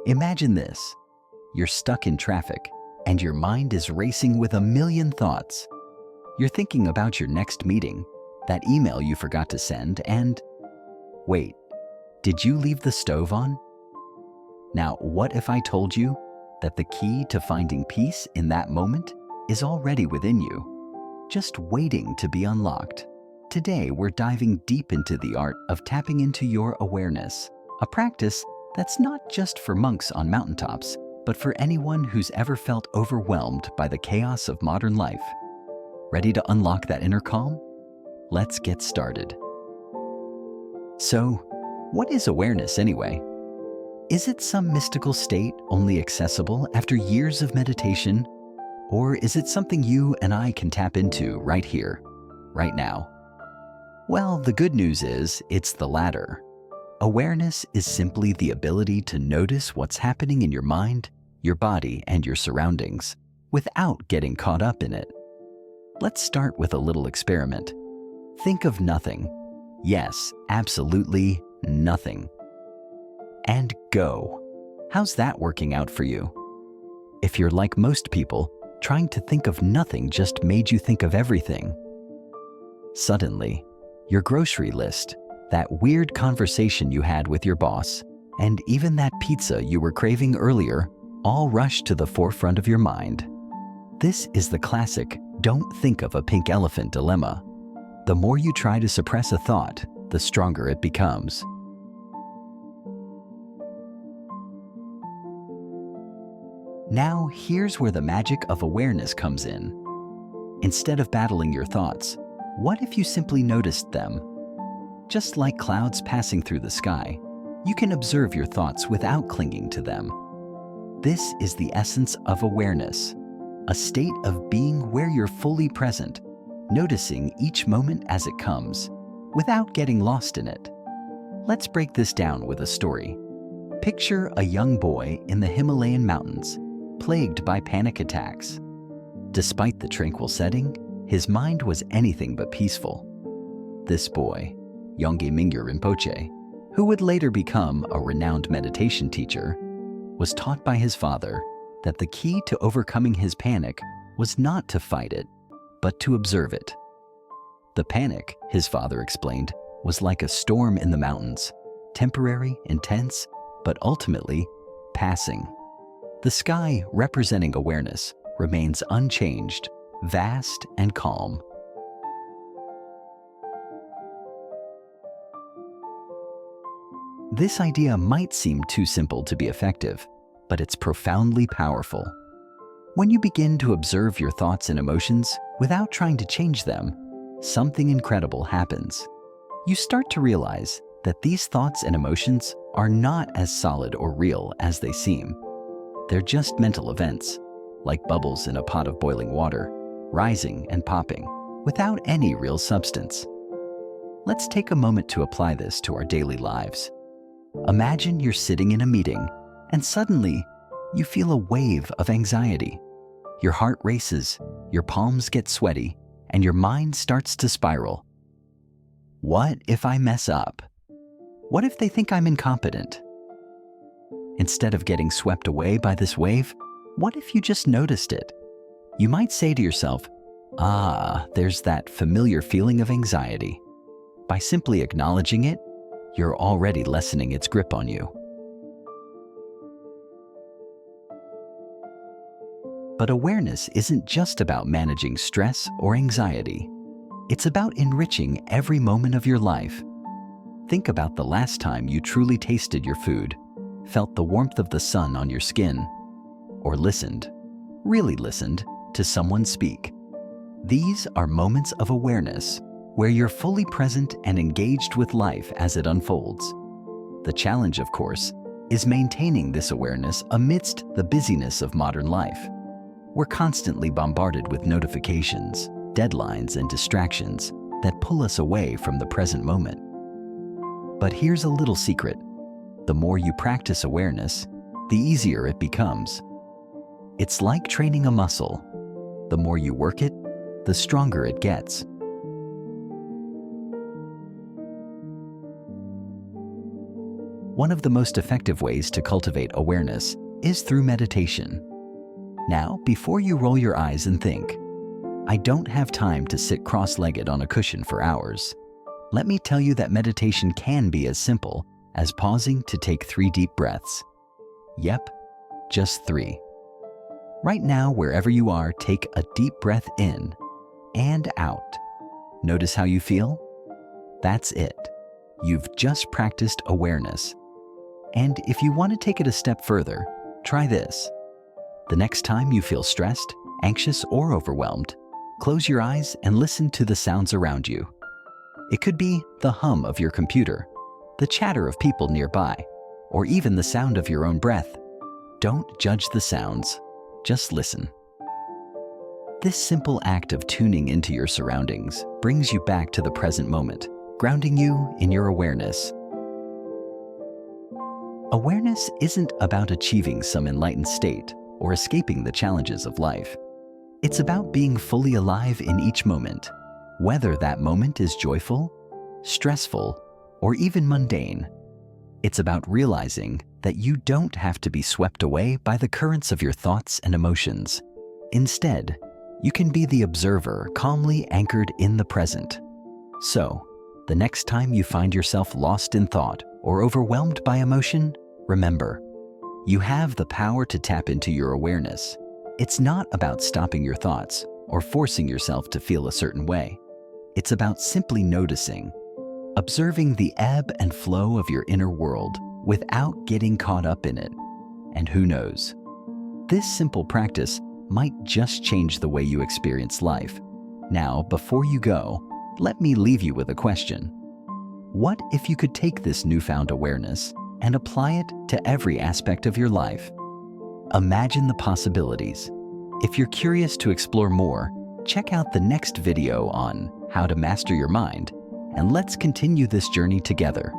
Imagine this. You're stuck in traffic, and your mind is racing with a million thoughts. You're thinking about your next meeting, that email you forgot to send, and wait, did you leave the stove on? Now, what if I told you that the key to finding peace in that moment is already within you, just waiting to be unlocked? Today, we're diving deep into the art of tapping into your awareness, a practice that's not just for monks on mountaintops, but for anyone who's ever felt overwhelmed by the chaos of modern life. Ready to unlock that inner calm? Let's get started. So, what is awareness anyway? Is it some mystical state only accessible after years of meditation? Or is it something you and I can tap into right here, right now? Well, the good news is it's the latter. Awareness is simply the ability to notice what's happening in your mind, your body, and your surroundings without getting caught up in it. Let's start with a little experiment. Think of nothing. Yes, absolutely nothing. And go. How's that working out for you? If you're like most people, trying to think of nothing just made you think of everything. Suddenly, your grocery list, that weird conversation you had with your boss, and even that pizza you were craving earlier all rush to the forefront of your mind. This is the classic "don't think of a pink elephant" dilemma. The more you try to suppress a thought, the stronger it becomes. Now, here's where the magic of awareness comes in. Instead of battling your thoughts, what if you simply noticed them? Just like clouds passing through the sky, you can observe your thoughts without clinging to them. This is the essence of awareness, a state of being where you're fully present, noticing each moment as it comes, without getting lost in it. Let's break this down with a story. Picture a young boy in the Himalayan mountains, plagued by panic attacks. Despite the tranquil setting, his mind was anything but peaceful. This boy, Yongey Mingyur Rinpoche, who would later become a renowned meditation teacher, was taught by his father that the key to overcoming his panic was not to fight it, but to observe it. The panic, his father explained, was like a storm in the mountains, temporary, intense, but ultimately passing. The sky, representing awareness, remains unchanged, vast and calm. This idea might seem too simple to be effective, but it's profoundly powerful. When you begin to observe your thoughts and emotions without trying to change them, something incredible happens. You start to realize that these thoughts and emotions are not as solid or real as they seem. They're just mental events, like bubbles in a pot of boiling water, rising and popping, without any real substance. Let's take a moment to apply this to our daily lives. Imagine you're sitting in a meeting, and suddenly you feel a wave of anxiety. Your heart races, your palms get sweaty, and your mind starts to spiral. What if I mess up? What if they think I'm incompetent? Instead of getting swept away by this wave, what if you just noticed it? You might say to yourself, there's that familiar feeling of anxiety. By simply acknowledging it, you're already lessening its grip on you. But awareness isn't just about managing stress or anxiety. It's about enriching every moment of your life. Think about the last time you truly tasted your food, felt the warmth of the sun on your skin, or listened, really listened, to someone speak. These are moments of awareness where you're fully present and engaged with life as it unfolds. The challenge, of course, is maintaining this awareness amidst the busyness of modern life. We're constantly bombarded with notifications, deadlines, and distractions that pull us away from the present moment. But here's a little secret. The more you practice awareness, the easier it becomes. It's like training a muscle. The more you work it, the stronger it gets. One of the most effective ways to cultivate awareness is through meditation. Now, before you roll your eyes and think, "I don't have time to sit cross-legged on a cushion for hours," let me tell you that meditation can be as simple as pausing to take 3 deep breaths. Yep, just 3. Right now, wherever you are, take a deep breath in and out. Notice how you feel? That's it. You've just practiced awareness. And if you want to take it a step further, try this. The next time you feel stressed, anxious, or overwhelmed, close your eyes and listen to the sounds around you. It could be the hum of your computer, the chatter of people nearby, or even the sound of your own breath. Don't judge the sounds, just listen. This simple act of tuning into your surroundings brings you back to the present moment, grounding you in your awareness. Awareness isn't about achieving some enlightened state or escaping the challenges of life. It's about being fully alive in each moment, whether that moment is joyful, stressful, or even mundane. It's about realizing that you don't have to be swept away by the currents of your thoughts and emotions. Instead, you can be the observer calmly anchored in the present. So, the next time you find yourself lost in thought or overwhelmed by emotion, remember, you have the power to tap into your awareness. It's not about stopping your thoughts or forcing yourself to feel a certain way. It's about simply noticing, observing the ebb and flow of your inner world without getting caught up in it. And who knows? This simple practice might just change the way you experience life. Now, before you go, let me leave you with a question. What if you could take this newfound awareness and apply it to every aspect of your life? Imagine the possibilities. If you're curious to explore more, check out the next video on how to master your mind, and let's continue this journey together.